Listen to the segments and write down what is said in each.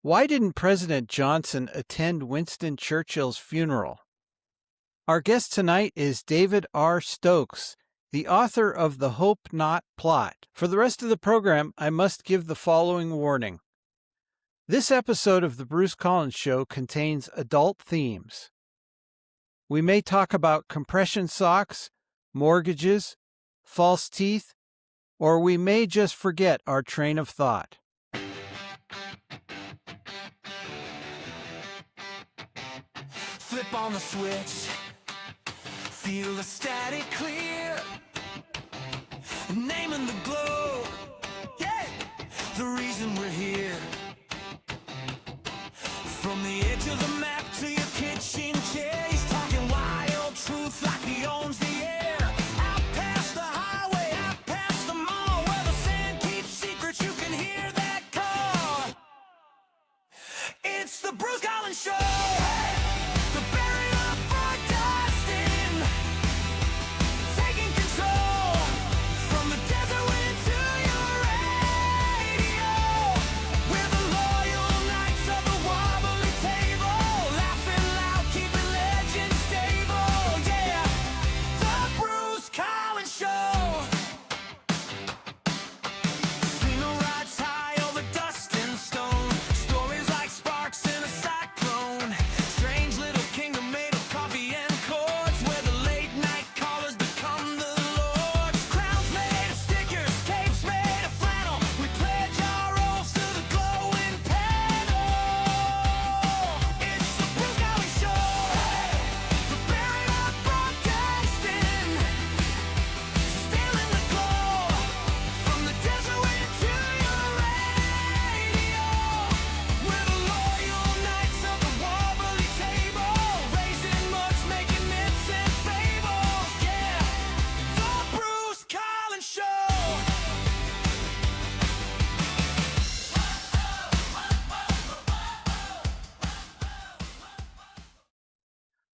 Why didn't President Johnson attend Winston Churchill's funeral? Our guest tonight is David R. Stokes, the author of The Hope Not Plot. For the rest of the program, I must give the following warning. This episode of The Bruce Collins Show contains adult themes. We may talk about compression socks, mortgages, false teeth, or we may just forget our train of thought. Flip on the switch, feel the static clear, naming the glow, yeah, the reason we're here. From the edge of the map to your kitchen chair, he's talking wild truth like he owns the air. Out past the highway, out past the mall, where the sand keeps secrets, you can hear that call. It's the Bruce Collins Show.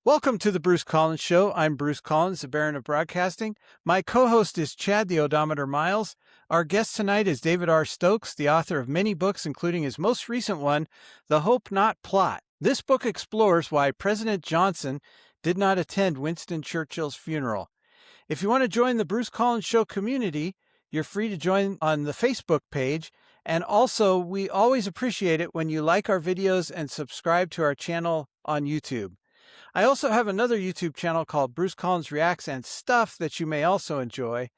Welcome to the Bruce Collins Show. I'm Bruce Collins, the Baron of Broadcasting. My co-host is Chad the Odometer Miles. Our guest tonight is David R. Stokes, the author of many books, including his most recent one, The Hope Not Plot. This book explores why President Johnson did not attend Winston Churchill's funeral. If you want to join the Bruce Collins Show community, you're free to join on the Facebook page. And also, we always appreciate it when you like our videos and subscribe to our channel on YouTube. I also have another YouTube channel called Bruce Collins Reacts and Stuff that you may also enjoy.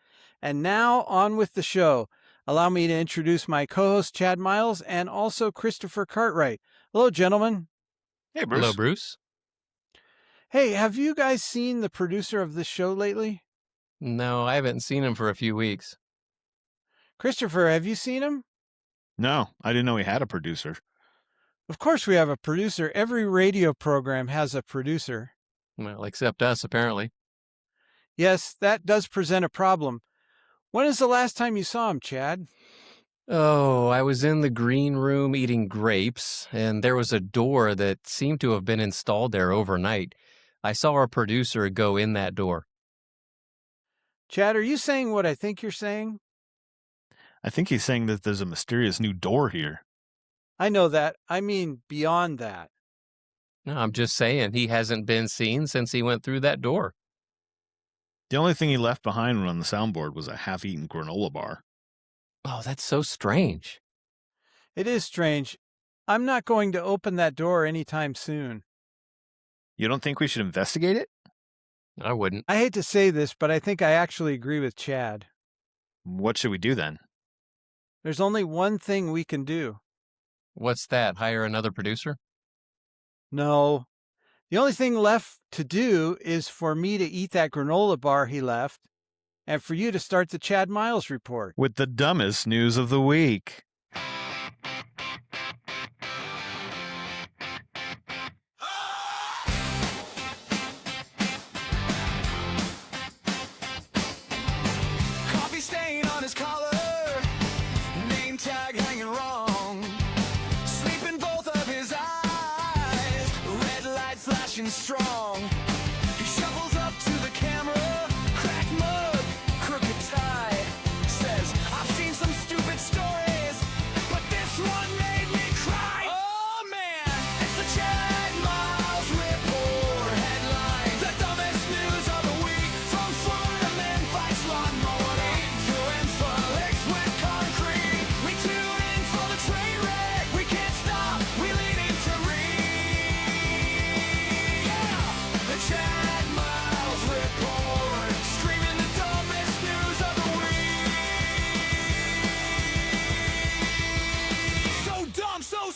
And now, on with the show. Allow me to introduce my co-host, Chad Miles, and also Christopher Cartwright. Hello, gentlemen. Hey, Bruce. Hello, Bruce. Hey, have you guys seen the producer of this show lately? No, I haven't seen him for a few weeks. Christopher, have you seen him? No, I didn't know he had a producer. Of course we have a producer. Every radio program has a producer. Well, except us, apparently. Yes, that does present a problem. When is the last time you saw him, Chad? Oh, I was in the green room eating grapes, and there was a door that seemed to have been installed there overnight. I saw our producer go in that door. Chad, are you saying what I think you're saying? I think he's saying that there's a mysterious new door here. I know that. I mean beyond that. No, I'm just saying he hasn't been seen since he went through that door. The only thing he left behind on the soundboard was a half-eaten granola bar. Oh, that's so strange. It is strange. I'm not going to open that door anytime soon. You don't think we should investigate it? I wouldn't. I hate to say this, but I think I actually agree with Chad. What should we do then? There's only one thing we can do. What's that? Hire another producer? No. The only thing left to do is for me to eat that granola bar he left, and for you to start the Chad Miles report. With the dumbest news of the week. Coffee stain on his collar, name tag hanging wrong, sleep in both of his eyes, red light flashing strong. He shuffles up to the camera, cracked mug, crooked tie, says, I've seen some stupid stories, but this one made me cry. Oh,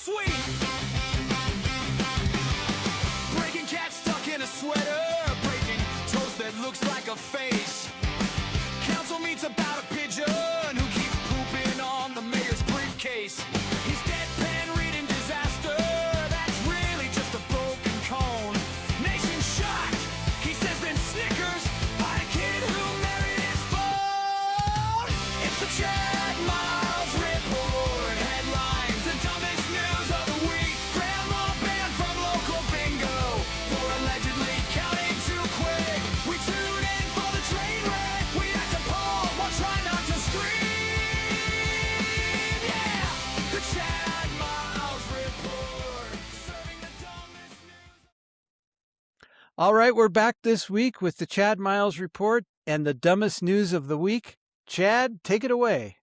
sweet. Breaking cat stuck in a sweater, breaking toast that looks like a face. Council meets about a pigeon who keeps pooping on the mayor's briefcase. He's deadpan reading disaster, that's really just a broken cone. Nation shocked, he says then snickers by a kid who married his phone. It's the Chad Miles Report. Headlines, the dumbest news of the week. Grandma banned from local bingo for allegedly counting too quick. We tune in for the train wreck. We act appalled while trying not to scream. Yeah, the Chad Miles Report. Serving the dumbest news. All right, we're back this week with the Chad Miles Report and the dumbest news of the week. Chad, take it away.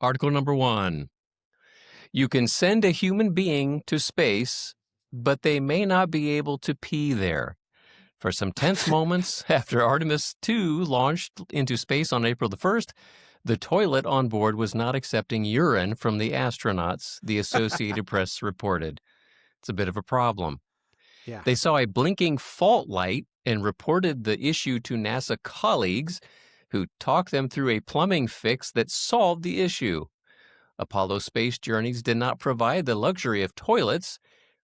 Article number 1. You can send a human being to space, but they may not be able to pee there. For some tense moments after Artemis II launched into space on April the 1st, the toilet on board was not accepting urine from the astronauts, the Associated Press reported. It's a bit of a problem. Yeah. They saw a blinking fault light and reported the issue to NASA colleagues, who talked them through a plumbing fix that solved the issue. Apollo space journeys did not provide the luxury of toilets.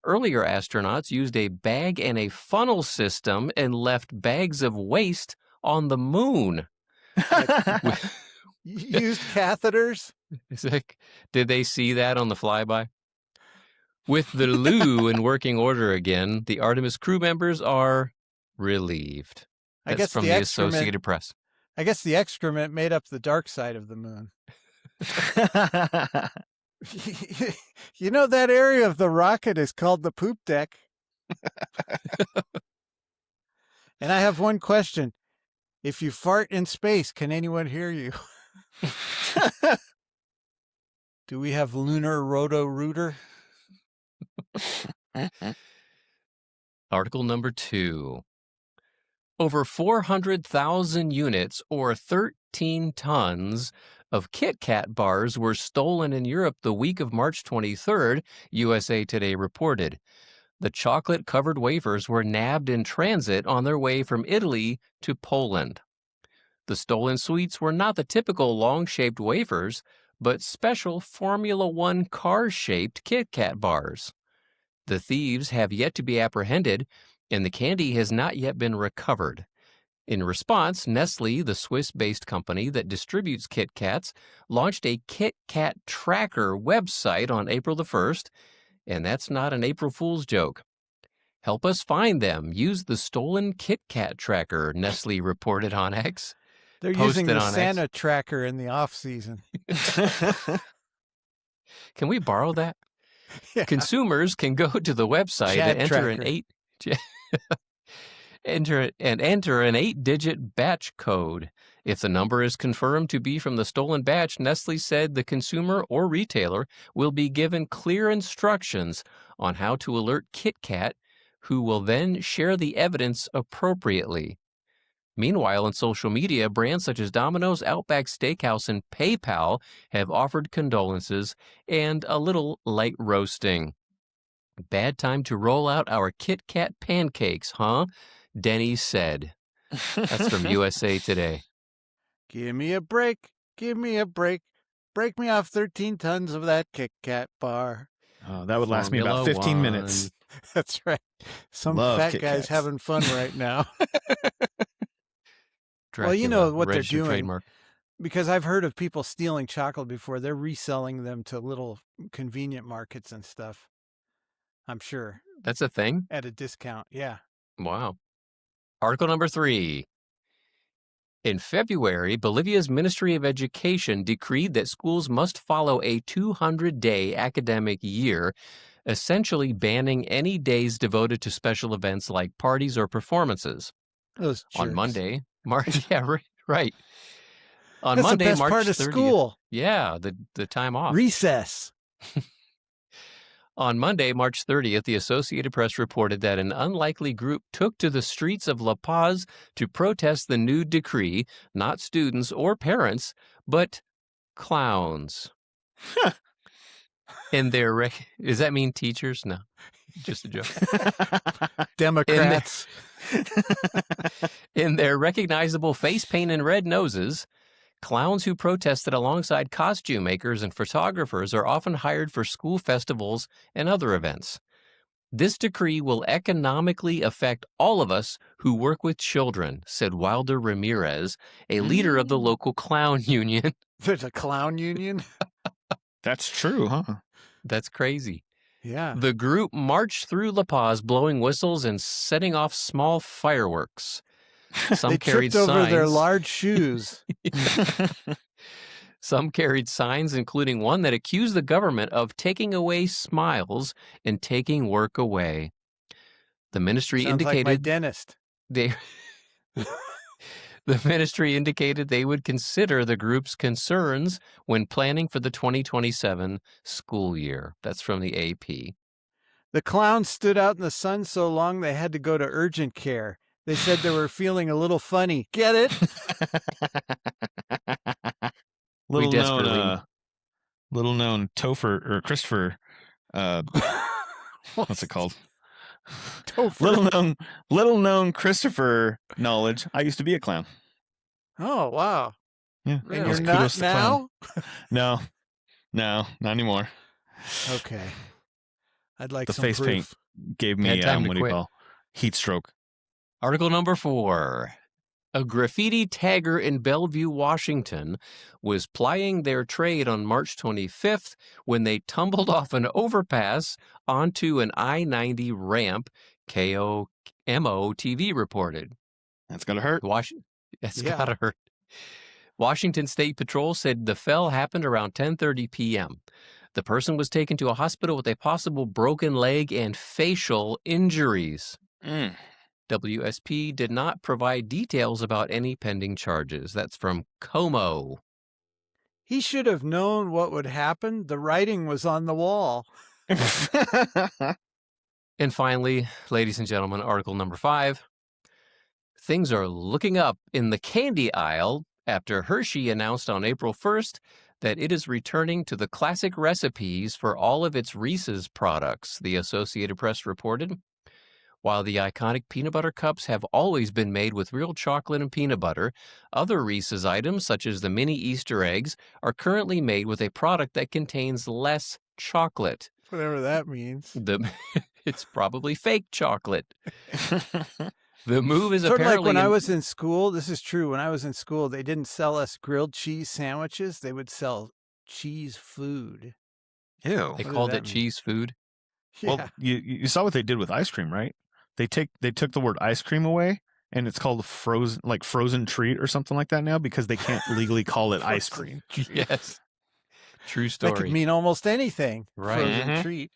Earlier astronauts used a bag and a funnel system and left bags of waste on the moon. Used catheters? It's like, did they see that on the flyby? With the loo in working order again, the Artemis crew members are relieved. I That's guess from the the excrement- Associated Press. I guess the excrement made up the dark side of the moon. You know, that area of the rocket is called the poop deck. And I have one question. If you fart in space, can anyone hear you? Do we have lunar roto-rooter? Article number 2. Over 400,000 units, or 13 tons, of Kit Kat bars were stolen in Europe the week of March 23rd, USA Today reported. The chocolate-covered wafers were nabbed in transit on their way from Italy to Poland. The stolen sweets were not the typical long-shaped wafers, but special Formula One car-shaped Kit Kat bars. The thieves have yet to be apprehended, and the candy has not yet been recovered. In response, Nestle, the Swiss-based company that distributes Kit Kats, launched a Kit Kat tracker website on April the 1st, and that's not an April Fool's joke. Help us find them. Use the stolen Kit Kat tracker, Nestle reported on X. They're Posted using the on X. Santa tracker in the off-season. Can we borrow that? Yeah. Consumers can go to the website Chad and enter an tracker. enter an 8-digit batch code. If the number is confirmed to be from the stolen batch, Nestle said the consumer or retailer will be given clear instructions on how to alert Kit Kat, who will then share the evidence appropriately. Meanwhile, on social media, brands such as Domino's, Outback Steakhouse, and PayPal have offered condolences and a little light roasting. Bad time to roll out our Kit Kat pancakes, huh? Denny said. That's from USA Today. Give me a break. Give me a break. Break me off 13 tons of that Kit Kat bar. Oh, that would last me about Formula 15 One. minutes. That's right. Some Love fat Kit guy's Kats. having fun right now. Well, you Dracula, know what they're registered doing. trademark. Because I've heard of people stealing chocolate before. They're reselling them to little convenient markets and stuff. I'm sure. That's a thing? At a discount. Yeah. Wow. Article number 3. In February, Bolivia's Ministry of Education decreed that schools must follow a 200-day academic year, essentially banning any days devoted to special events like parties or performances. Those On jerks. Monday, March, yeah, right. On That's Monday, the best March part of 30th. school. Yeah, the time off. Recess. On Monday, March 30th, the Associated Press reported that an unlikely group took to the streets of La Paz to protest the new decree, not students or parents, but clowns. In their does that mean teachers? No, just a joke. Democrats. In their recognizable face paint and red noses, clowns who protested alongside costume makers and photographers are often hired for school festivals and other events. This decree will economically affect all of us who work with children, said Wilder Ramirez, a leader of the local clown union. There's a clown union? That's true, huh? That's crazy. Yeah. The group marched through La Paz blowing whistles and setting off small fireworks. Some They carried tripped over their signs. large shoes. Some carried signs, including one that accused the government of taking away smiles and taking work away. The ministry Sounds like my indicated dentist. the ministry indicated they would consider the group's concerns when planning for the 2027 school year. That's from the AP. The clowns stood out in the sun so long they had to go to urgent care. They said they were feeling a little funny. Get it? Little desperately- known Topher or Christopher. What's it called? Topher. Little known Christopher knowledge. I used to be a clown. Oh, wow. Yeah, And it was you're kudos not to clown. now? No, not anymore. Okay. I'd like The some face proof. paint gave me Had time to what do you quit. call heat stroke. Article number 4. A graffiti tagger in Bellevue, Washington, was plying their trade on March 25th when they tumbled off an overpass onto an I-90 ramp, KOMO TV reported. That's gonna hurt. It's Yeah. gotta hurt. Washington State Patrol said the fell happened around 10:30 p.m. The person was taken to a hospital with a possible broken leg and facial injuries. WSP did not provide details about any pending charges. That's from Como. He should have known what would happen. The writing was on the wall. And finally, ladies and gentlemen, article number 5. Things are looking up in the candy aisle after Hershey announced on April 1st that it is returning to the classic recipes for all of its Reese's products, the Associated Press reported. While the iconic peanut butter cups have always been made with real chocolate and peanut butter, other Reese's items, such as the mini Easter eggs, are currently made with a product that contains less chocolate. Whatever that means. It's probably fake chocolate. The move is Sort of apparently like when I was in school. This is true. When I was in school, they didn't sell us grilled cheese sandwiches. They would sell cheese food. Ew. They What does called that it mean? cheese food. Yeah. Well, you saw what they did with ice cream, right? They took the word ice cream away, and it's called frozen treat or something like that now because they can't legally call it ice cream. Yes. True That could story. mean almost anything. Right. Frozen Mhm. treat.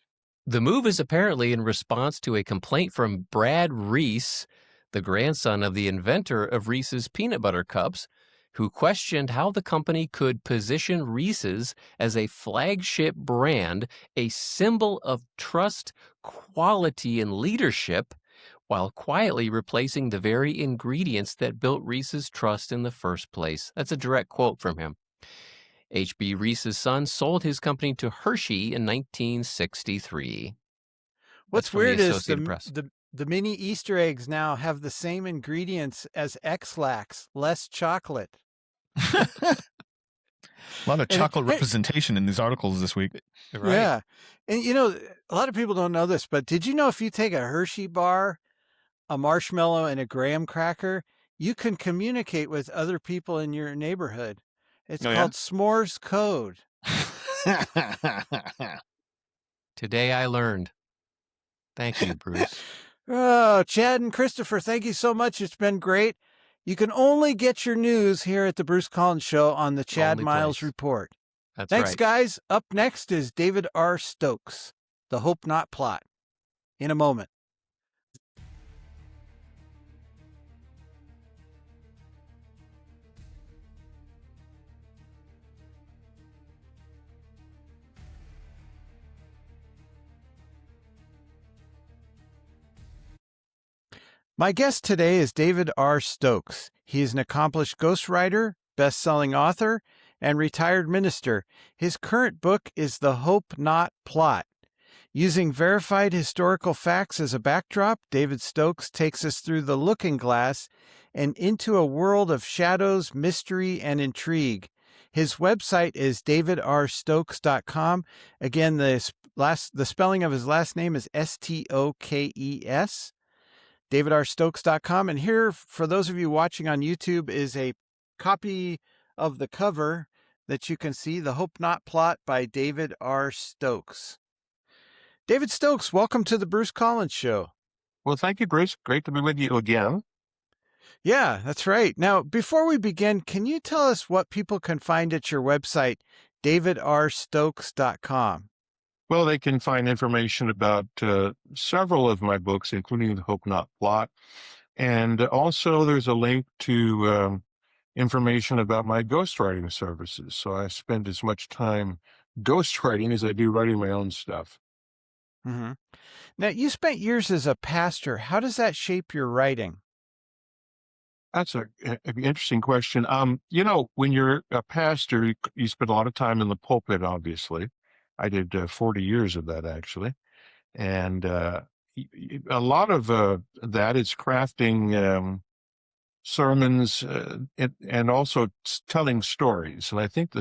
The move is apparently in response to a complaint from Brad Reese, the grandson of the inventor of Reese's peanut butter cups, who questioned how the company could position Reese's as a flagship brand, a symbol of trust, quality, and leadership, while quietly replacing the very ingredients that built Reese's trust in the first place. That's a direct quote from him. H.B. Reese's son sold his company to Hershey in 1963. What's That's from the weird is Associated Press. the mini Easter eggs now have the same ingredients as X-Lax, less chocolate. A lot of And- chocolate hey- representation in these articles this week. Right. Yeah. And a lot of people don't know this, but did you know if you take a Hershey bar, a marshmallow, and a graham cracker, you can communicate with other people in your neighborhood? It's Oh, yeah? called s'mores code. Today I learned. Thank you, Bruce. Oh, Chad and Christopher, thank you so much. It's been great. You can only get your news here at the Bruce Collins Show on the Chad Only Miles place. Report. That's Thanks, right. guys. Up next is David R. Stokes, The Hope Not Plot. In a moment. My guest today is David R. Stokes. He is an accomplished ghostwriter, best-selling author, and retired minister. His current book is The Hope Not Plot. Using verified historical facts as a backdrop, David Stokes takes us through the looking glass and into a world of shadows, mystery, and intrigue. His website is davidrstokes.com. Again, the spelling of his last name is Stokes. davidrstokes.com. And here, for those of you watching on YouTube, is a copy of the cover that you can see, The Hope Not Plot by David R. Stokes. David Stokes, welcome to the Bruce Collins Show. Well, thank you, Bruce. Great to be with you again. Yeah, that's right. Now, before we begin, can you tell us what people can find at your website, davidrstokes.com? Well, they can find information about several of my books, including The Hope Not Plot. And also there's a link to information about my ghostwriting services. So I spend as much time ghostwriting as I do writing my own stuff. Mm-hmm. Now, you spent years as a pastor. How does that shape your writing? That's an interesting question. When you're a pastor, you spend a lot of time in the pulpit, obviously. I did 40 years of that, actually. And a lot of that is crafting sermons and also telling stories. And I think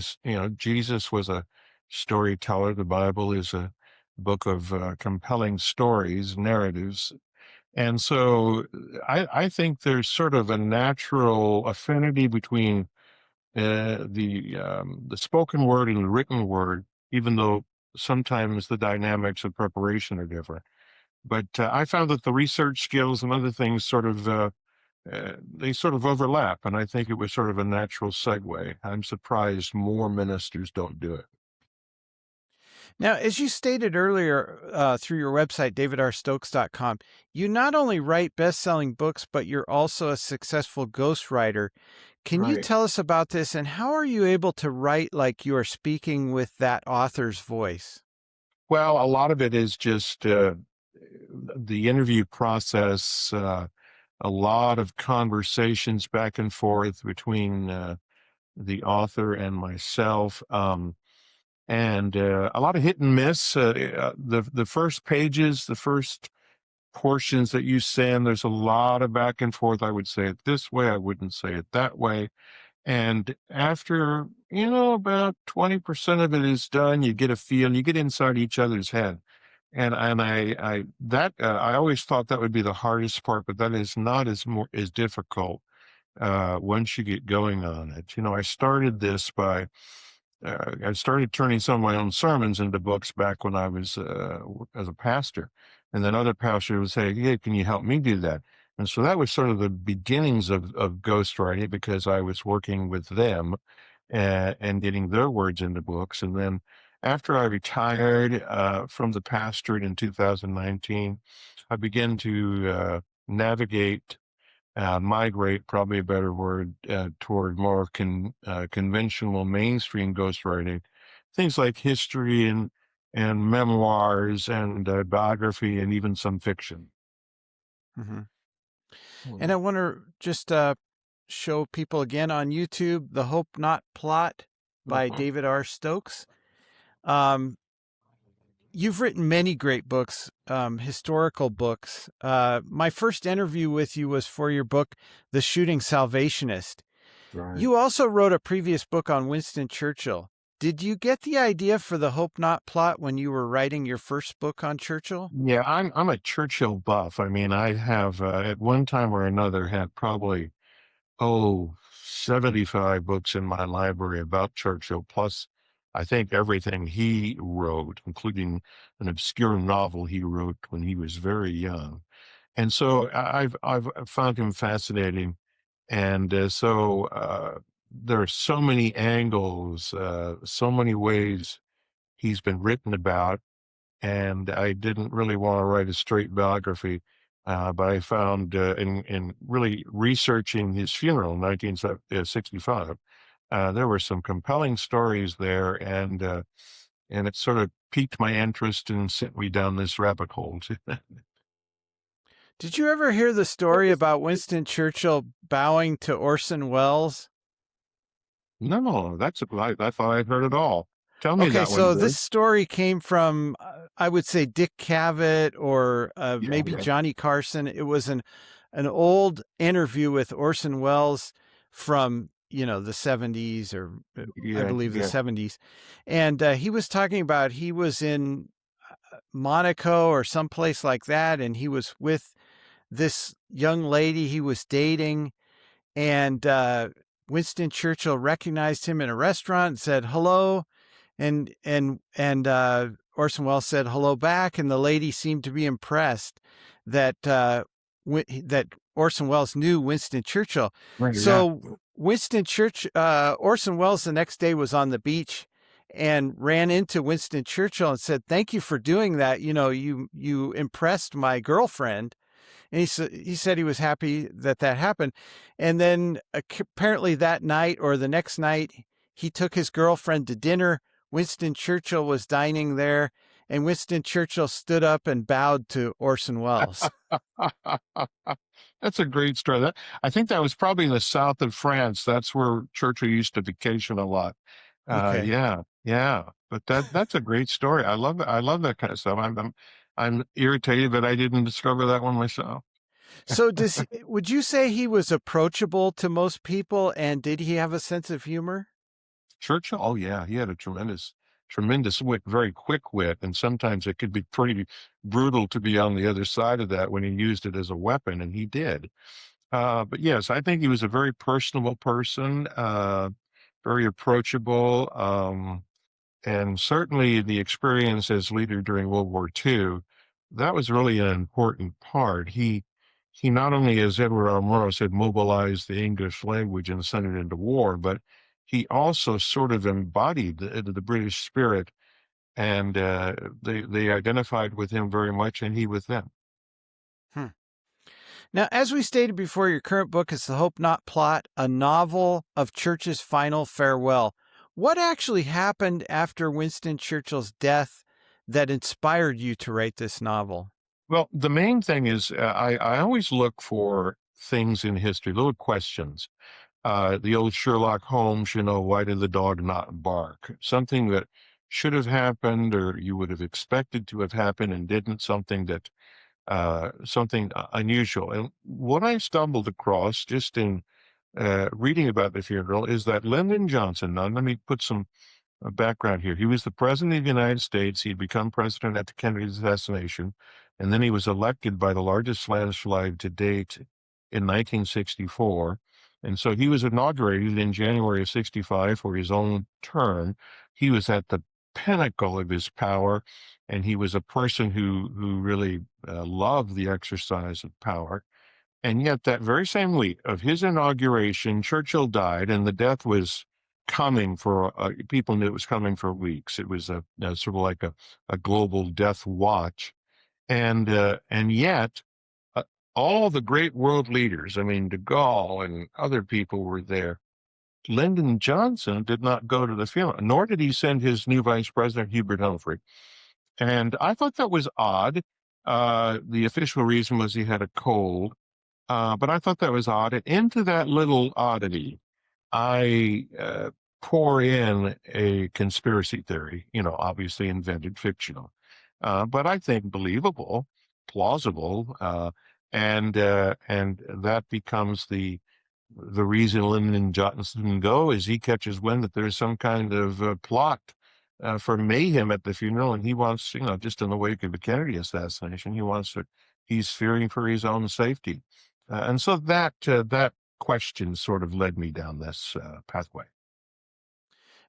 Jesus was a storyteller. The Bible is a book of compelling stories, narratives. And so I think there's sort of a natural affinity between the spoken word and the written word, even though sometimes the dynamics of preparation are different. But I found that the research skills and other things they sort of overlap, and I think it was sort of a natural segue. I'm surprised more ministers don't do it. Now, as you stated earlier through your website, davidrstokes.com, you not only write best-selling books, but you're also a successful ghostwriter. Can you Right. tell us about this, and how are you able to write like you are speaking with that author's voice? Well, a lot of it is just the interview process, a lot of conversations back and forth between the author and myself. And a lot of hit and miss. The first pages, the first portions that you send, there's a lot of back and forth. I would say it this way, I wouldn't say it that way. And after, about 20% of it is done, you get a feel, you get inside each other's head. And I always thought that would be the hardest part, but that is not as difficult once you get going on it. I started this by I started turning some of my own sermons into books back when I was as a pastor. And then other pastors would say, hey, can you help me do that? And so that was sort of the beginnings of ghostwriting, because I was working with them and getting their words into books. And then after I retired from the pastorate in 2019, I began to migrate, probably a better word, toward more conventional mainstream ghostwriting, things like history and memoirs and biography and even some fiction. Mm-hmm. And I want to just show people again on YouTube, The Hope Not Plot by David R. Stokes. You've written many great books, historical books. My first interview with you was for your book, The Shooting Salvationist. Right. You also wrote a previous book on Winston Churchill. Did you get the idea for the Hope Not Plot when you were writing your first book on Churchill? Yeah, I'm a Churchill buff. I mean, I have at one time or another had probably 75 books in my library about Churchill, plus I think everything he wrote, including an obscure novel he wrote when he was very young. And so I've found him fascinating. And there are so many angles, so many ways he's been written about. And I didn't really want to write a straight biography, but I found in really researching his funeral in 1965, there were some compelling stories there, and it sort of piqued my interest and sent me down this rabbit hole. Did you ever hear the story about Winston Churchill bowing to Orson Welles? No, I thought I'd heard it all. Tell me Okay, that one, so Bruce. this story came from, I would say, Dick Cavett or Yeah, maybe yeah, Johnny Carson. It was an old interview with Orson Welles from, the 70s, or I yeah, believe the yeah. 70s. And he was talking about he was in Monaco or someplace like that, and he was with this young lady he was dating, and Winston Churchill recognized him in a restaurant and said hello, and Orson Welles said hello back, and the lady seemed to be impressed that that Orson Welles knew Winston Churchill. Right, yeah. So Orson Welles the next day was on the beach and ran into Winston Churchill and said, "Thank you for doing that. You impressed my girlfriend." And he said he was happy that happened. And then apparently that night or the next night, he took his girlfriend to dinner. Winston Churchill was dining there, and Winston Churchill stood up and bowed to Orson Welles. That's a great story. I think that was probably in the south of France. That's where Churchill used to vacation a lot. Okay. Yeah, yeah. But that's a great story. I love it. I love that kind of stuff. I'm irritated that I didn't discover that one myself. So would you say he was approachable to most people, and did he have a sense of humor? Churchill, oh yeah, he had a tremendous wit, very quick wit, and sometimes it could be pretty brutal to be on the other side of that when he used it as a weapon, and he did. But yes, I think he was a very personable person, very approachable, and certainly the experience as leader during World War II, that was really an important part. He not only, as Edward R. Murrow said, mobilized the English language and sent it into war, but he also sort of embodied the British spirit, and they identified with him very much, and he with them. Hmm. Now, as we stated before, your current book is The Hope Not Plot, a novel of Churchill's final farewell. What actually happened after Winston Churchill's death that inspired you to write this novel? Well, the main thing is I always look for things in history, little questions. The old Sherlock Holmes, why did the dog not bark? Something that should have happened or you would have expected to have happened and didn't, something unusual. And what I stumbled across just in reading about the funeral is that Lyndon Johnson, now let me put some background here. He was the president of the United States. He'd become president at the Kennedy assassination, and then he was elected by the largest landslide to date in 1964. And so he was inaugurated in January of 65 for his own term. He was at the pinnacle of his power, and he was a person who really loved the exercise of power. And yet, that very same week of his inauguration, Churchill died, and the death was coming for people knew it was coming for weeks. It was a sort of like a global death watch, and yet uh, all the great world leaders, I mean, De Gaulle and other people were there. Lyndon Johnson did not go to the funeral, nor did he send his new vice president, Hubert Humphrey. And I thought that was odd. The official reason was he had a cold. But I thought that was odd. And into that little oddity, I pour in a conspiracy theory, obviously invented, fictional, but I think believable, plausible, and that becomes the reason Lyndon Johnson didn't go is he catches wind that there's some kind of plot for mayhem at the funeral, and he wants, just in the wake of the Kennedy assassination, he's fearing for his own safety, and so that question sort of led me down this pathway.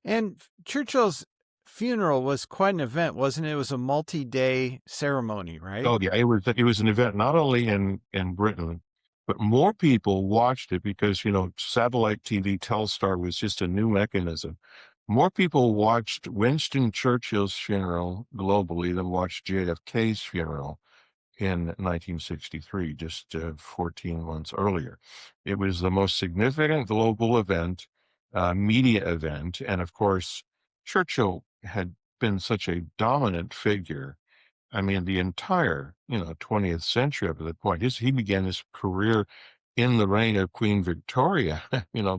And Churchill's funeral was quite an event, wasn't it? It was a multi-day ceremony, right? Oh yeah, it was an event not only in Britain, but more people watched it because satellite TV Telstar was just a new mechanism. More people watched Winston Churchill's funeral globally than watched JFK's funeral in 1963, just 14 months earlier. It was the most significant global event, media event, and of course, Churchill had been such a dominant figure. I mean, the entire, 20th century up to that point. He began his career in the reign of Queen Victoria,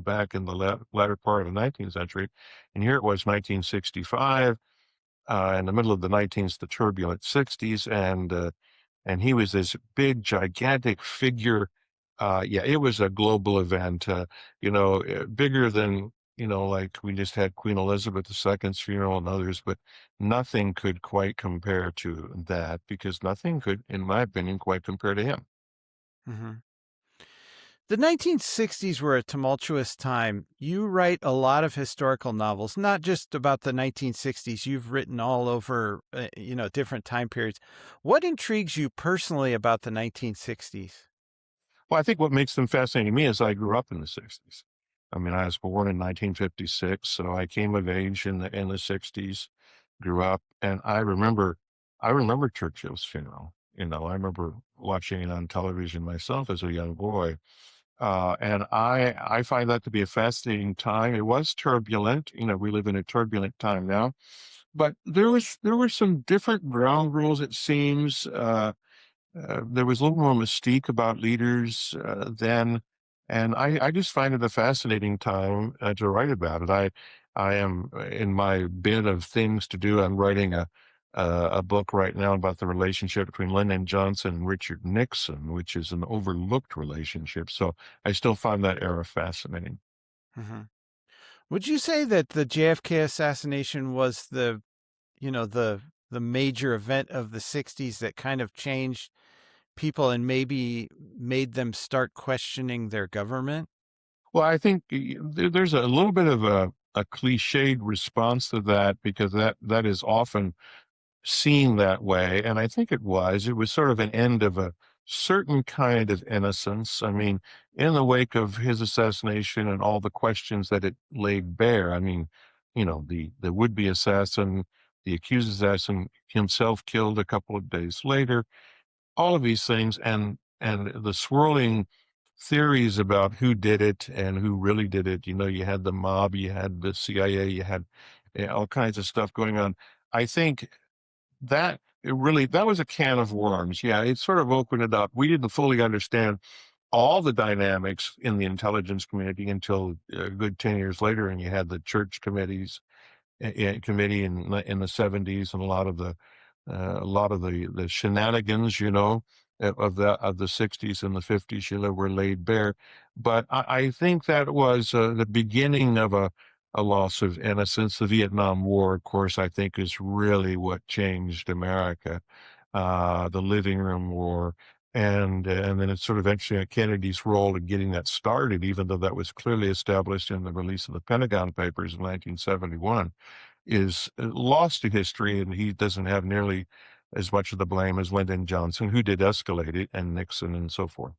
back in the latter part of the 19th century. And here it was 1965, in the middle of the 19th, the turbulent 60s, and he was this big, gigantic figure. Yeah, it was a global event, bigger than, like we just had Queen Elizabeth II's funeral and others, but nothing could quite compare to that, because nothing could, in my opinion, quite compare to him. Hmm. The 1960s were a tumultuous time. You write a lot of historical novels, not just about the 1960s. You've written all over, different time periods. What intrigues you personally about the 1960s? Well, I think what makes them fascinating to me is I grew up in the 60s. I mean, I was born in 1956, so I came of age in the 60s, grew up, and I remember Churchill's funeral. I remember watching it on television myself as a young boy. And I find that to be a fascinating time. It was turbulent. We live in a turbulent time now, but there were some different ground rules, it seems. There was a little more mystique about leaders then, and I just find it a fascinating time to write about it. I am in my bin of things to do. I'm writing a book right now about the relationship between Lyndon Johnson and Richard Nixon, which is an overlooked relationship. So I still find that era fascinating. Hmm. Would you say that the JFK assassination was the major event of the 60s that kind of changed people and maybe made them start questioning their government? Well, I think there's a little bit of a cliched response to that, because that is often seen that way. And I think it was sort of an end of a certain kind of innocence. I mean, in the wake of his assassination and all the questions that it laid bare, I mean, the would-be assassin, the accused assassin himself killed a couple of days later, all of these things, and the swirling theories about who did it and who really did it. You had the mob, you had the CIA, you had all kinds of stuff going on. I think that was a can of worms. Yeah, it sort of opened it up. We didn't fully understand all the dynamics in the intelligence community until a good 10 years later, and you had the church committee in the 70s, and a lot of the shenanigans, of the 60s and the 50s, were laid bare. But I think that was the beginning of a loss of innocence. The Vietnam War, of course, I think is really what changed America. The Living Room War, and then it's sort of eventually Kennedy's role in getting that started, even though that was clearly established in the release of the Pentagon Papers in 1971, is lost to history, and he doesn't have nearly as much of the blame as Lyndon Johnson, who did escalate it, and Nixon, and so forth.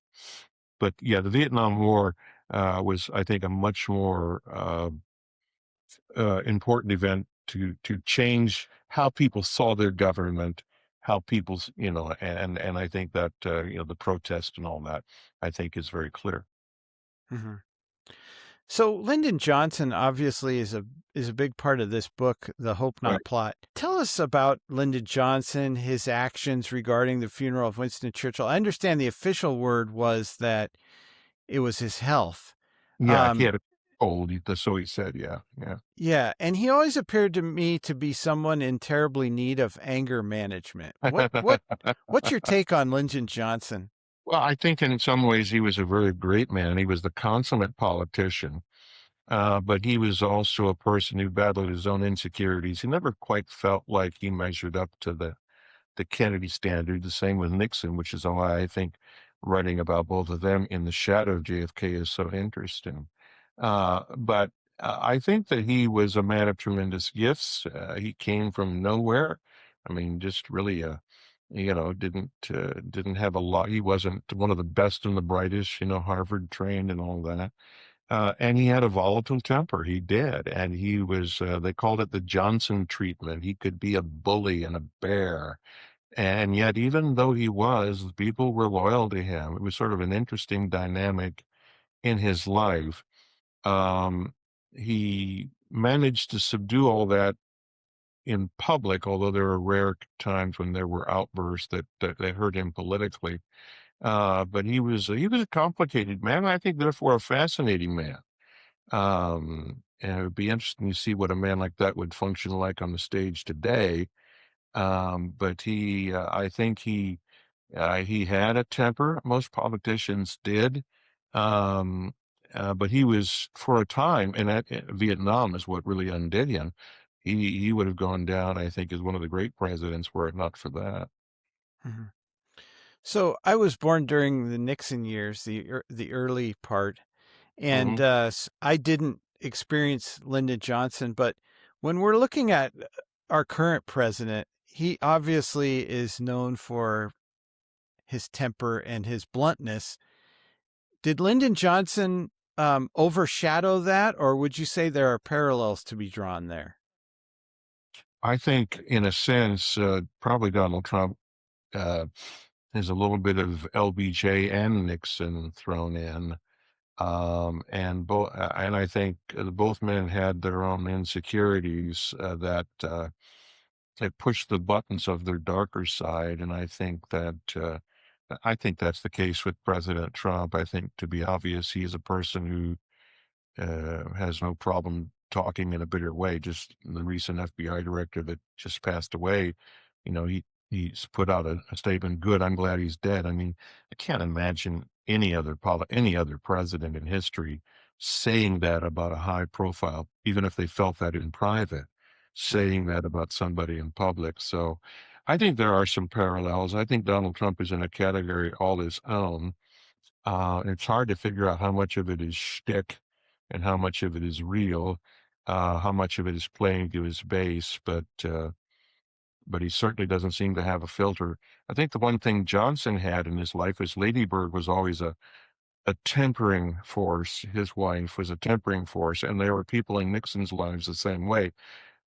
But yeah, the Vietnam War was, I think, a much more important event to change how people saw their government, how people's, and I think that the protest and all that, I think, is very clear. Hmm. So Lyndon Johnson obviously is a big part of this book, The Hope Right. Not Plot. Tell us about Lyndon Johnson, his actions regarding the funeral of Winston Churchill. I understand the official word was that it was his health. Yeah, he Um, had a cold. So he said, yeah, yeah. yeah, and he always appeared to me to be someone in terribly need of anger management. What's your take on Lyndon Johnson? Well, I think in some ways he was a very great man. He was the consummate politician, but he was also a person who battled his own insecurities. He never quite felt like he measured up to the Kennedy standard. The same with Nixon, which is why I think writing about both of them in the shadow of JFK is so interesting. But I think that he was a man of tremendous gifts. He came from nowhere. I mean, just really, didn't have a lot. He wasn't one of the best and the brightest, Harvard trained and all that. And he had a volatile temper. He did. And he was, they called it the Johnson treatment. He could be a bully and a bear. And yet, even though he was, people were loyal to him. It was sort of an interesting dynamic in his life. He managed to subdue all that in public, although there were rare times when there were outbursts that hurt him politically. But he was a complicated man. I think therefore a fascinating man. And it would be interesting to see what a man like that would function like on the stage today. But I think he had a temper. Most politicians did. Um, but he was, for a time, and Vietnam is what really undid him. He would have gone down, I think, as one of the great presidents were it not for that. Mhm. So I was born during the Nixon years, the early part, and Hmm. I didn't experience Lyndon Johnson. But when we're looking at our current president, he obviously is known for his temper and his bluntness. Did Lyndon Johnson overshadow that, or would you say there are parallels to be drawn there? I think, in a sense, probably Donald Trump uh, has a little bit of LBJ and Nixon thrown in. And I think both men had their own insecurities that pushed the buttons of their darker side. And I think that's the case with President Trump. I think, to be obvious, he is a person who has no problem talking in a bitter way. Just the recent FBI director that just passed away, he's put out a statement. Good, I'm glad he's dead. I mean, I can't imagine any other president in history saying that about a high profile, even if they felt that in private, saying that about somebody in public. So, I think there are some parallels. I think Donald Trump is in a category all his own. It's hard to figure out how much of it is shtick and how much of it is real, how much of it is playing to his base, but he certainly doesn't seem to have a filter. I think the one thing Johnson had in his life is Lady Bird was always a tempering force. His wife was a tempering force, and there were people in Nixon's lives the same way.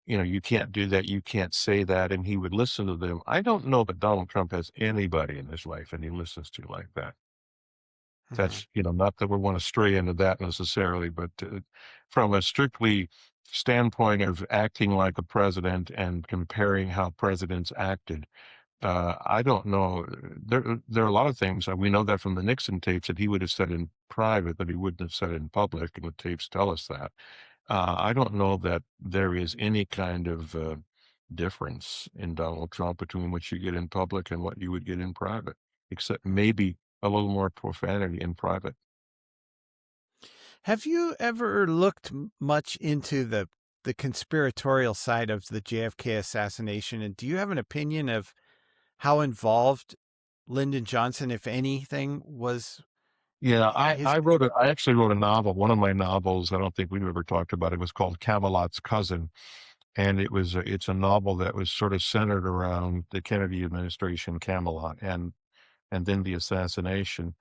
You can't do that, you can't say that, and he would listen to them. I don't know that Donald Trump has anybody in his life and he listens to like that. Mhm. That's, not that we want to stray into that necessarily, but from a strictly standpoint of acting like a president and comparing how presidents acted, I don't know. There are a lot of things. We know that from the Nixon tapes that he would have said in private that he wouldn't have said in public, and the tapes tell us that. I don't know that there is any kind of difference in Donald Trump between what you get in public and what you would get in private, except maybe a little more profanity in private. Have you ever looked much into the conspiratorial side of the JFK assassination? And do you have an opinion of how involved Lyndon Johnson, if anything, was Yeah, his? I actually wrote a novel. One of my novels, I don't think we've ever talked about it, was called Camelot's Cousin. And it's a novel that was sort of centered around the Kennedy administration, Camelot, and then the assassination.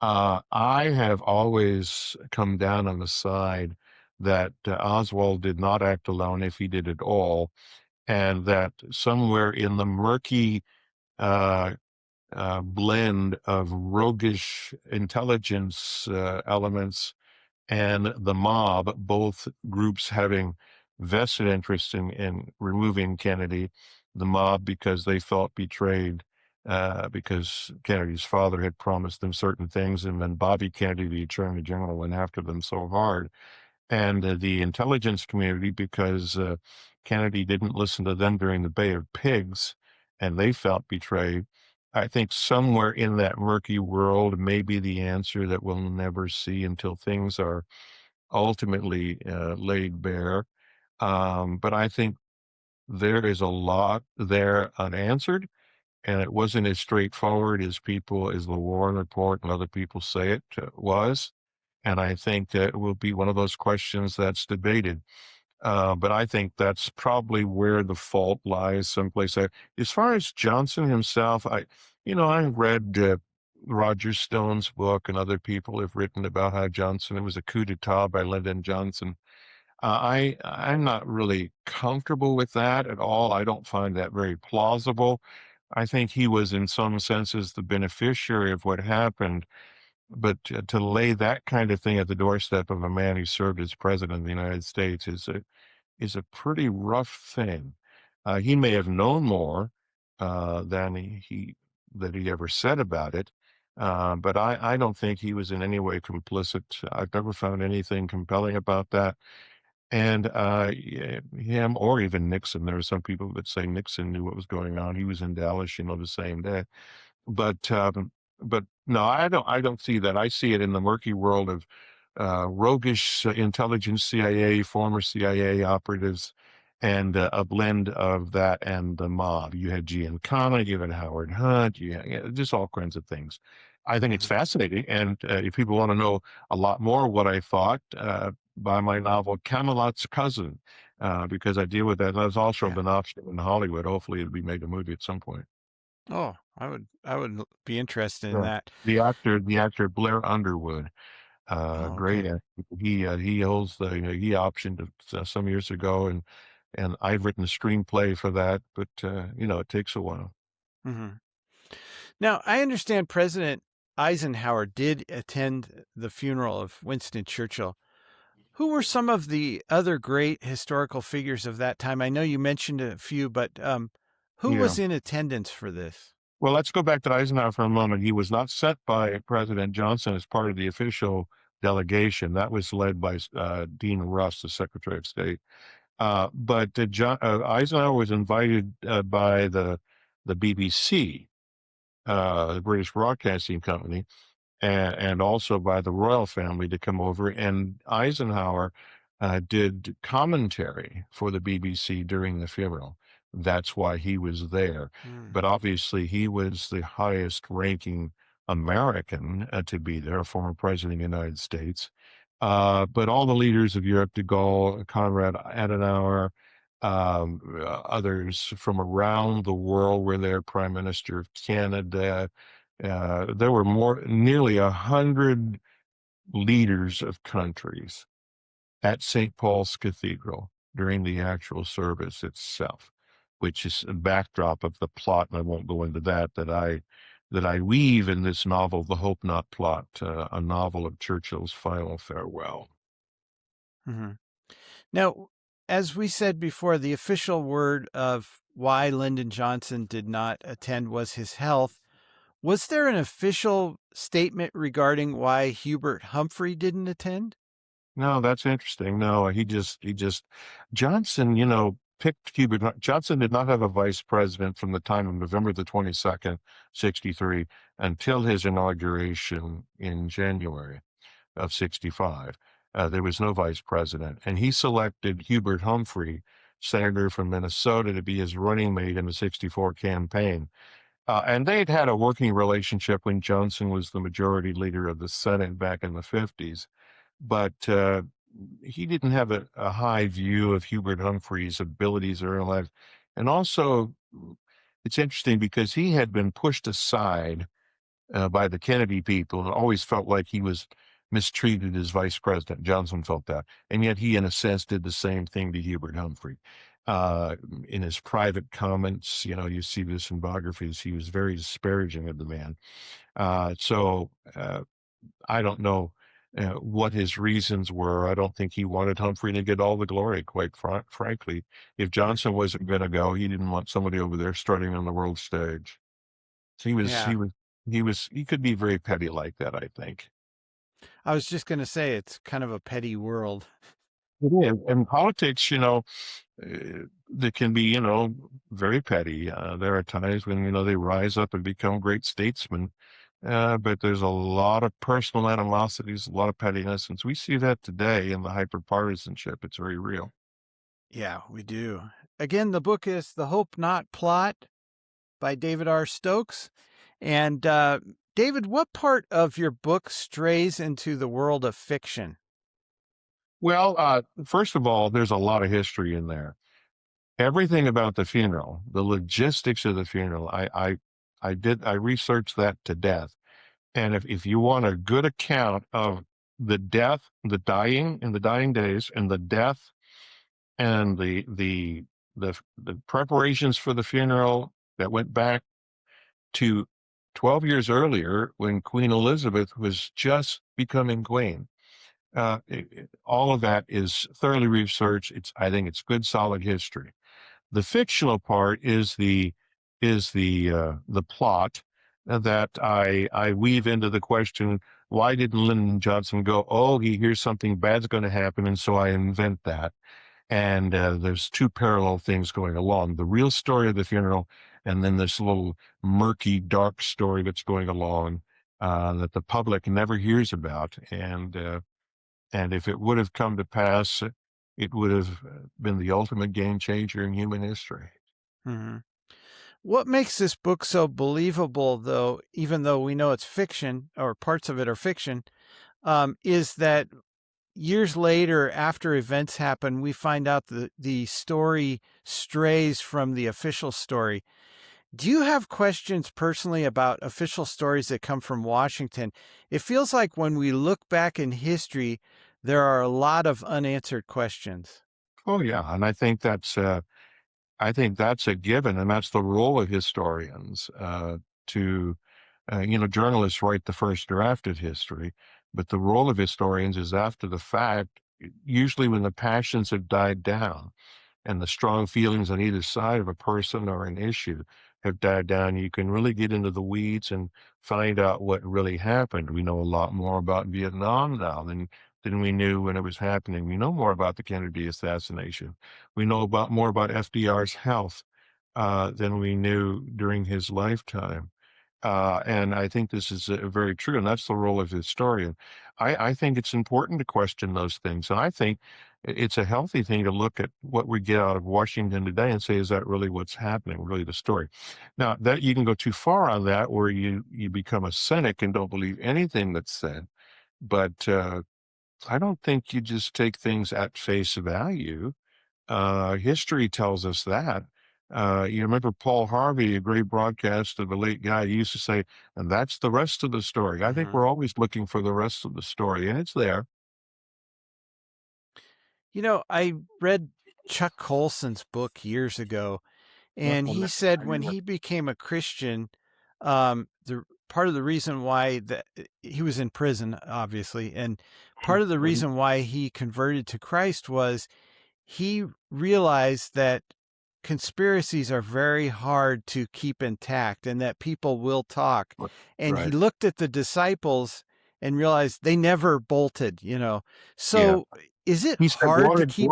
I have always come down on the side that Oswald did not act alone if he did at all, and that somewhere in the murky uh, blend of roguish intelligence elements and the mob, both groups having vested interest in removing Kennedy, the mob because they felt betrayed because Kennedy's father had promised them certain things, and then Bobby Kennedy, the Attorney General, went after them so hard, and the intelligence community because Kennedy didn't listen to them during the Bay of Pigs, and they felt betrayed. I think somewhere in that murky world may be the answer that we'll never see until things are ultimately laid bare. But I think there is a lot there unanswered, and it wasn't as straightforward as the Warren Report and other people say it was. And I think that it will be one of those questions that's debated. But I think that's probably where the fault lies someplace there. As far as Johnson himself, I read Roger Stone's book, and other people have written about how Johnson, it was a coup d'etat by Lyndon Johnson. I'm not really comfortable with that at all. I don't find that very plausible. I think he was, in some senses, the beneficiary of what happened, but to lay that kind of thing at the doorstep of a man who served as president of the United States is a pretty rough thing. He may have known more than he that he ever said about it, But I don't think he was in any way complicit. I've never found anything compelling about that. And him or even Nixon, there are some people that say Nixon knew what was going on. He was in Dallas, the same day. But no, I don't see that. I see it in the murky world of roguish intelligence CIA, former CIA operatives, and a blend of that and the mob. You had Giancana, you had Howard Hunt, just all kinds of things. I think it's Mhm. fascinating, and if people want to know a lot more what I thought, buy my novel Camelot's Cousin, because I deal with that. That's also Yeah. been optioned in Hollywood. Hopefully, it'll be made a movie at some point. Oh, I would be interested in Yeah. that. The actor Blair Underwood, Oh, great okay. actor. He holds he optioned it some years ago, and I've written a screenplay for that, but it takes a while. Hmm. Now, I understand President Eisenhower did attend the funeral of Winston Churchill. Who were some of the other great historical figures of that time? I know you mentioned a few, but who Yeah. was in attendance for this? Well, let's go back to Eisenhower for a moment. He was not sent by President Johnson as part of the official delegation. That was led by Dean Russ, the Secretary of State. But Eisenhower was invited by the BBC, the British Broadcasting Company, and also by the royal family to come over. And Eisenhower did commentary for the BBC during the funeral. That's why he was there. Hmm. But obviously, he was the highest ranking American to be there, a former president of the United States. But all the leaders of Europe, de Gaulle, Konrad Adenauer, others from around the world were there, Prime Minister of Canada. There were nearly 100 leaders of countries at St. Paul's Cathedral during the actual service itself, which is a backdrop of the plot, and I won't go into that I weave in this novel, The Hope Not Plot, a novel of Churchill's final farewell. Hmm. Now, as we said before, the official word of why Lyndon Johnson did not attend was his health. Was there an official statement regarding why Hubert Humphrey didn't attend? No, that's interesting. No, he just Johnson, picked Hubert. Johnson did not have a vice president from the time of November the 22nd, 63, until his inauguration in January of 65. There was no vice president, and he selected Hubert Humphrey, senator from Minnesota, to be his running mate in the 64 campaign. And they had a working relationship when Johnson was the majority leader of the Senate back in the 50s. But he didn't have a high view of Hubert Humphrey's abilities or intellect. And also, it's interesting because he had been pushed aside by the Kennedy people and always felt like he was mistreated as vice president. Johnson felt that. And yet he, in a sense, did the same thing to Hubert Humphrey. In his private comments, you see this in biographies, he was very disparaging of the man. So I don't know what his reasons were. I don't think he wanted Humphrey to get all the glory, quite frankly. If Hmm. Johnson wasn't going to go, he didn't want somebody over there starting on the world stage. So Yeah, he could be very petty like that, I think. I was just going to say it's kind of a petty world. It is. And politics, they can be, very petty. There are times when, they rise up and become great statesmen. But there's a lot of personal animosities, a lot of pettiness. And so we see that today in the hyperpartisanship. It's very real. Yeah, we do. Again, the book is The Hope Not Plot by David R. Stokes. And David, what part of your book strays into the world of fiction? Well, first of all, there's a lot of history in there. Everything about the funeral, the logistics of the funeral, I researched that to death. And if you want a good account of the death, the dying in the dying days, and the death and the preparations for the funeral that went back to 12 years earlier when Queen Elizabeth was just becoming queen. All of that is thoroughly researched. I think it's good, solid history. The fictional part is the plot, that I weave into the question, why didn't Lyndon Johnson go, oh, he hears something bad's going to happen, and so I invent that. And there's two parallel things going along, the real story of the funeral, and then this little murky, dark story that's going along that the public never hears about. And if it would have come to pass, it would have been the ultimate game changer in human history. Mhm. What makes this book so believable, though, even though we know it's fiction or parts of it are fiction, is that years later, after events happen, we find out that the story strays from the official story. Do you have questions personally about official stories that come from Washington? It feels like when we look back in history, there are a lot of unanswered questions. Oh yeah, and I think that's a given, and that's the role of historians to, journalists write the first draft of history, but the role of historians is after the fact, usually when the passions have died down and the strong feelings on either side of a person or an issue have died down. You can really get into the weeds and find out what really happened. We know a lot more about Vietnam now than we knew when it was happening. We know more about the Kennedy assassination. We know about more about FDR's health than we knew during his lifetime. And I think this is very true, and that's the role of the historian. I think it's important to question those things, and I think it's a healthy thing to look at what we get out of Washington today and say, is that really what's happening, really the story? Now, that you can go too far on that, where you become a cynic and don't believe anything that's said. But I don't think you just take things at face value. History tells us that. You remember Paul Harvey, a great broadcaster, the late guy, he used to say, and that's the rest of the story. I think Mhm. we're always looking for the rest of the story, and it's there. I read Chuck Colson's book years ago, and he said when he became a Christian, the part of the reason why that he was in prison, obviously, and part of the reason why he converted to Christ was he realized that conspiracies are very hard to keep intact and that people will talk. And he Right. looked at the disciples and realized they never bolted. Yeah. So is it He said hard to keep?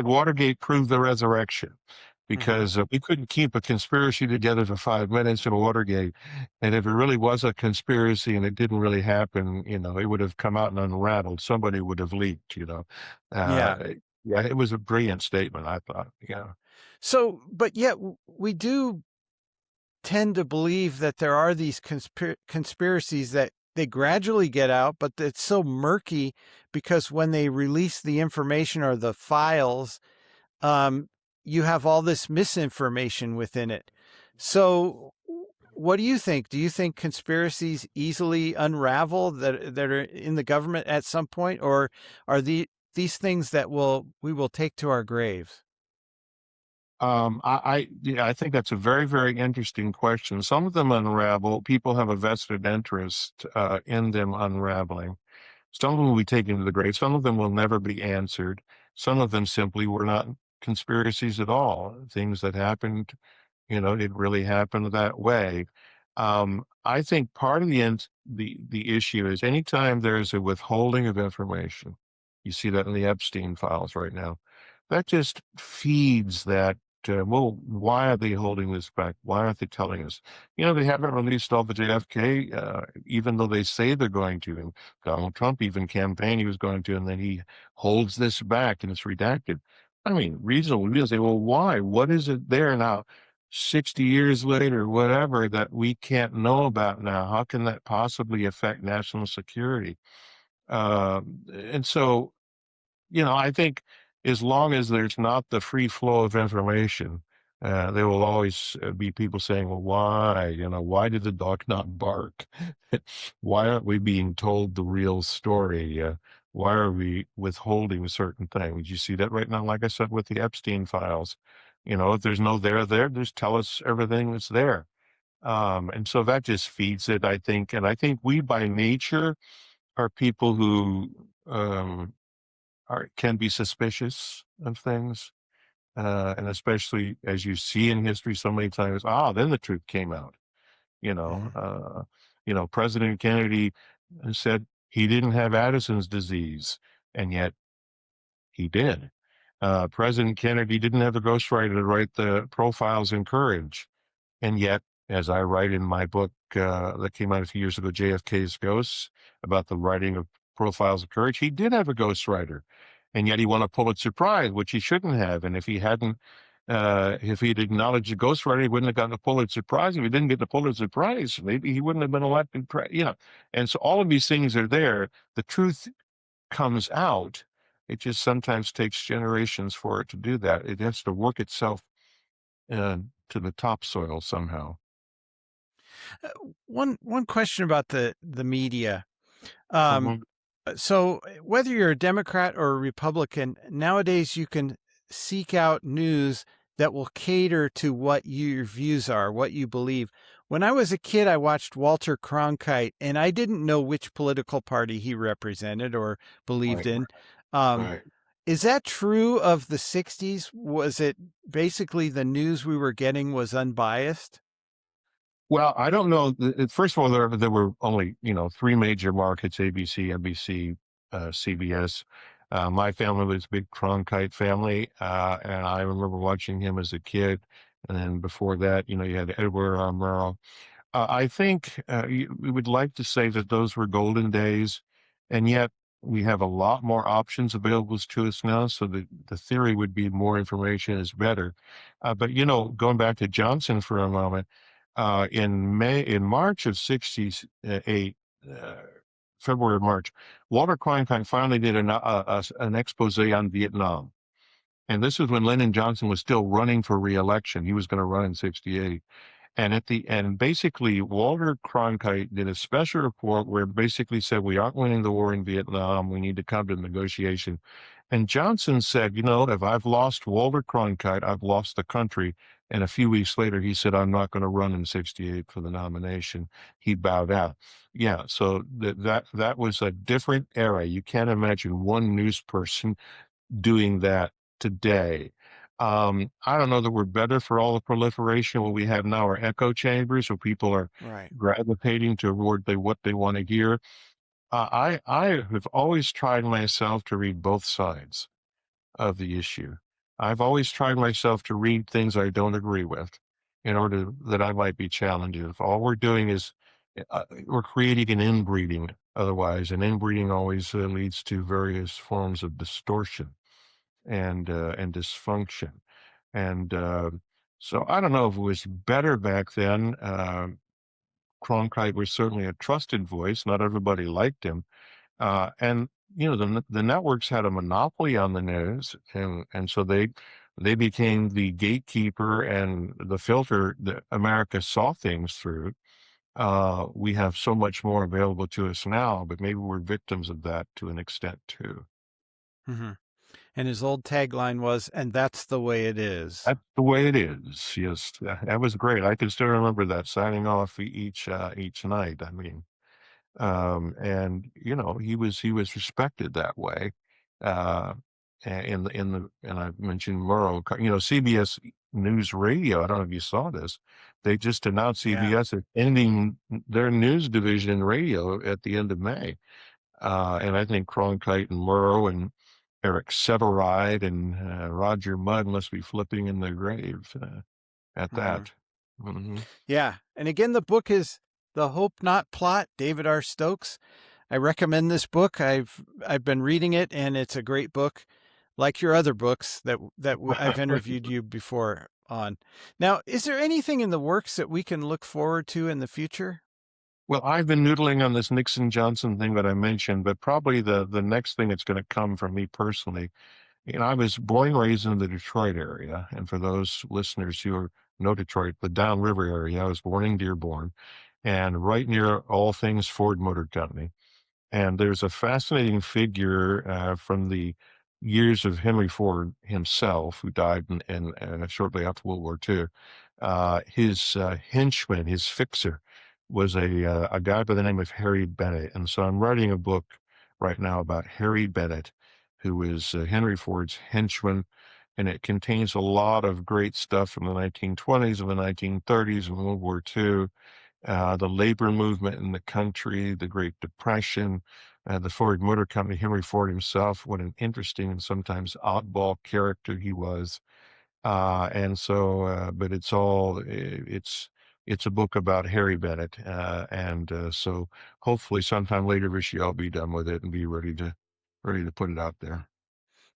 Watergate proved the resurrection Mhm. because we couldn't keep a conspiracy together for 5 minutes in Watergate. And if it really was a conspiracy and it didn't really happen, it would have come out and unraveled. Somebody would have leaked. Yeah. Yeah, it was a brilliant statement, I thought. Yeah. So, but yet we do tend to believe that there are these conspiracies that they gradually get out, but it's so murky because when they release the information or the files, um, you have all this misinformation within it. So, what do you think? Do you think conspiracies easily unravel that are in the government at some point, or are these things that we will take to our graves? Yeah, I think that's a very, very interesting question. Some of them unravel. People have a vested interest in them unraveling. Some of them will be taken to the grave. Some of them will never be answered. Some of them simply were not conspiracies at all. Things that happened, it really happened that way. I think part of the issue is anytime there's a withholding of information, you see that in the Epstein files right now. That just feeds that. Well, why are they holding this back? Why aren't they telling us? They haven't released all the JFK, even though they say they're going to. And Donald Trump even campaigned he was going to, and then he holds this back and it's redacted. I mean, reasonable people say, well, why? What is it there now? 60 years later, whatever, that we can't know about now. How can that possibly affect national security? And so, I think as long as there's not the free flow of information, there will always be people saying, well, why? Why did the dog not bark? Why aren't we being told the real story? Why are we withholding certain things? You see that right now, like I said, with the Epstein files. If there's no there, just tell us everything that's there. And so that just feeds it, I think. And I think we by nature are people who can be suspicious of things. And especially as you see in history so many times, then the truth came out. President Kennedy said he didn't have Addison's disease, and yet he did. President Kennedy didn't have a ghostwriter to write the profiles in Courage, and yet, as I write in my book that came out a few years ago, JFK's Ghosts, about the writing of Profiles of Courage, he did have a ghostwriter, and yet he won a Pulitzer Prize, which he shouldn't have. And if he'd acknowledged the ghostwriter, he wouldn't have gotten the Pulitzer Prize. If he didn't get the Pulitzer Prize, maybe he wouldn't have been elected. And so all of these things are there. The truth comes out. It just sometimes takes generations for it to do that. It has to work itself to the topsoil somehow. One question about the media. So whether you're a Democrat or a Republican, nowadays you can seek out news that will cater to what your views are, what you believe. When I was a kid, I watched Walter Cronkite, and I didn't know which political party he represented or believed in. Right. Is that true of the 60s? Was it basically the news we were getting was unbiased? Well, I don't know. First of all, there were only, three major markets: ABC, NBC, CBS. My family was a big Cronkite family, and I remember watching him as a kid. And then before that, you had Edward R. Murrow. I think we would like to say that those were golden days, and yet we have a lot more options available to us now. So the theory would be more information is better. But going back to Johnson for a moment, in March of '68, February or March, Walter Cronkite finally did an expose on Vietnam. And this is when Lyndon Johnson was still running for re-election. He was going to run in '68. And basically, Walter Cronkite did a special report where basically said, we aren't winning the war in Vietnam. We need to come to negotiation. And Johnson said, if I've lost Walter Cronkite, I've lost the country. And a few weeks later, he said, I'm not going to run in '68 for the nomination. He bowed out. Yeah, so that was a different era. You can't imagine one news person doing that today. I don't know that we're better for all the proliferation. What we have now are echo chambers where people are gravitating toward what they want to hear. I have always tried myself to read both sides of the issue. I've always tried myself to read things I don't agree with in order that I might be challenged. If all we're doing is we're creating an inbreeding otherwise, and inbreeding always leads to various forms of distortion and dysfunction. And so I don't know if it was better back then. Cronkite was certainly a trusted voice. Not everybody liked him. And the networks had a monopoly on the news, and so they became the gatekeeper and the filter that America saw things through. We have so much more available to us now, but maybe we're victims of that to an extent too. Mm-hmm. And his old tagline was, "And that's the way it is." That's the way it is. Yes, that was great. I can still remember that, signing off each night. I mean, and he was respected that way. And I've mentioned Murrow. CBS News Radio. I don't know if you saw this. They just announced CBS is ending their news division in radio at the end of May. And I think Cronkite and Murrow and Eric Sevareid and Roger Mudd must be flipping in their grave at that. Mm-hmm. Yeah. And again, the book is The Hope Not Plot, David R. Stokes. I recommend this book. I've been reading it, and it's a great book, like your other books that I've interviewed you before on. Now, is there anything in the works that we can look forward to in the future? Well, I've been noodling on this Nixon Johnson thing that I mentioned, but probably the next thing that's going to come from me personally. I was born and raised in the Detroit area, and for those listeners who know Detroit, the downriver area, I was born in Dearborn, and right near all things Ford Motor Company. And there's a fascinating figure from the years of Henry Ford himself, who died in shortly after World War II. His henchman, his fixer, was a guy by the name of Harry Bennett. And so I'm writing a book right now about Harry Bennett, who is Henry Ford's henchman. And it contains a lot of great stuff from the 1920s and the 1930s and World War II. the labor movement in the country, the Great Depression, the Ford Motor Company, Henry Ford himself. What an interesting and sometimes oddball character he was. But it's a book about Harry Bennett, so hopefully sometime later this year I'll be done with it and be ready to put it out there.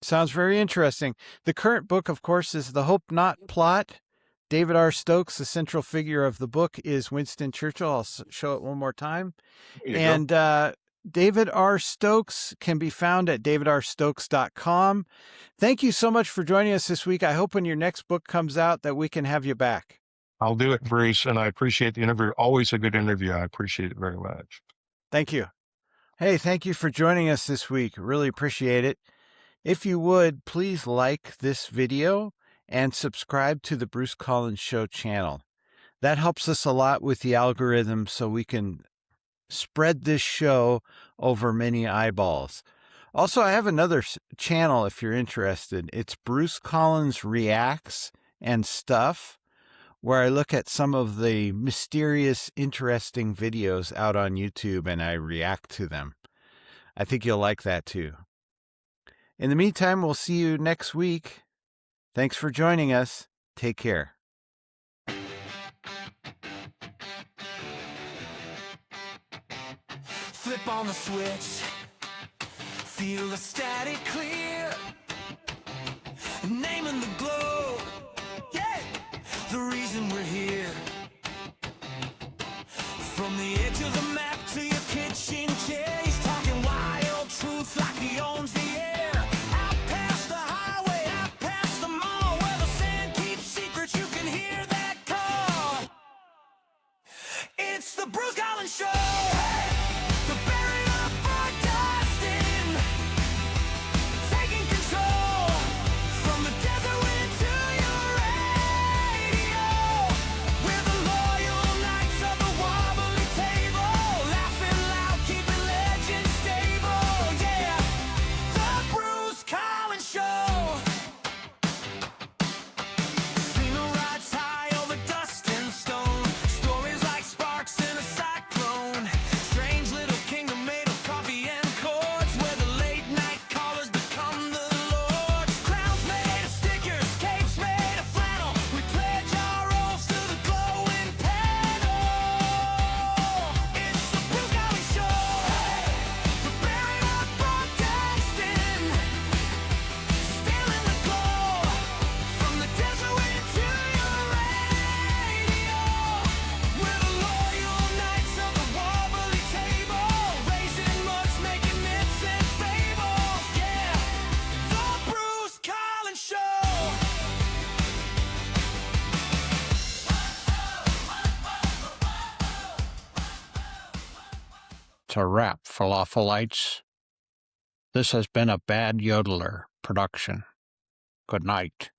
Sounds very interesting. The current book, of course, is The Hope Not Plot. David R. Stokes, the central figure of the book, is Winston Churchill. I'll show it one more time. There you go. And David R. Stokes can be found at davidrstokes.com. Thank you so much for joining us this week. I hope when your next book comes out that we can have you back. I'll do it, Bruce, and I appreciate the interview. Always a good interview. I appreciate it very much. Thank you. Hey, thank you for joining us this week. Really appreciate it. If you would, please like this video and subscribe to the Bruce Collins Show channel. That helps us a lot with the algorithm so we can spread this show over many eyeballs. Also, I have another channel if you're interested. It's Bruce Collins Reacts and Stuff, where I look at some of the mysterious, interesting videos out on YouTube and I react to them. I think you'll like that too. In the meantime, we'll see you next week. Thanks for joining us. Take care. Flip on the switch, feel the static clear, naming the glow, yeah, the reason we're here. From the edge of the map to your kitchen chair, he's talking wild truth like he owns the air. Out past the highway, out past the mall, where the sand keeps secrets, you can hear that call. It's the Bruce Collins Show. The barrier for dusting, taking control from the desert wind to your radio. We're the loyal knights of the wobbly table, laughing loud, keeping legends stable. Yeah, the Bruce Collins Show. Funeral rides high over dust and stone, stories like sparks in a cyclone. Strange little kingdom made of coffee and chords, where the late night callers become the lords. Crowns made of stickers, capes made of flannel, we pledge our oaths to the glowing panel. It's the Bruce Collins Show. The barrier broadcasting, stealing the glow from the desert wind to your radio. We're the loyal knights of the wobbly table, raising mugs, making myths and fables. Yeah, the Bruce Collins Show. It's a wrap, falafelites. This has been a Bad Yodeler production. Good night.